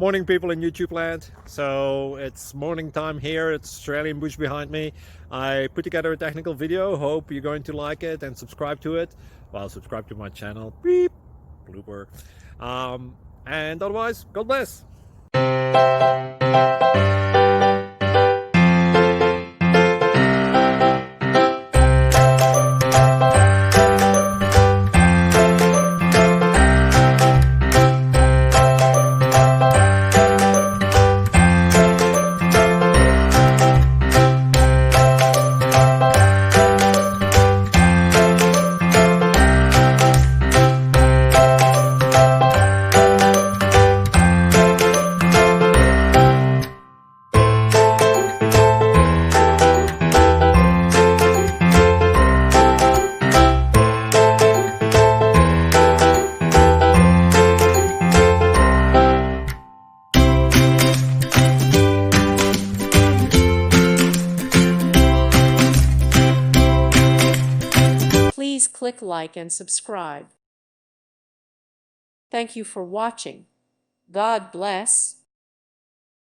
Morning, people in YouTube land. So it's morning time here. It's Australian bush behind me. I put together a technical video. Hope you're going to like it and subscribe to it. Well, subscribe to my channel. Beep. Blooper. And otherwise, God bless. Please click like and subscribe. Thank you for watching. God bless.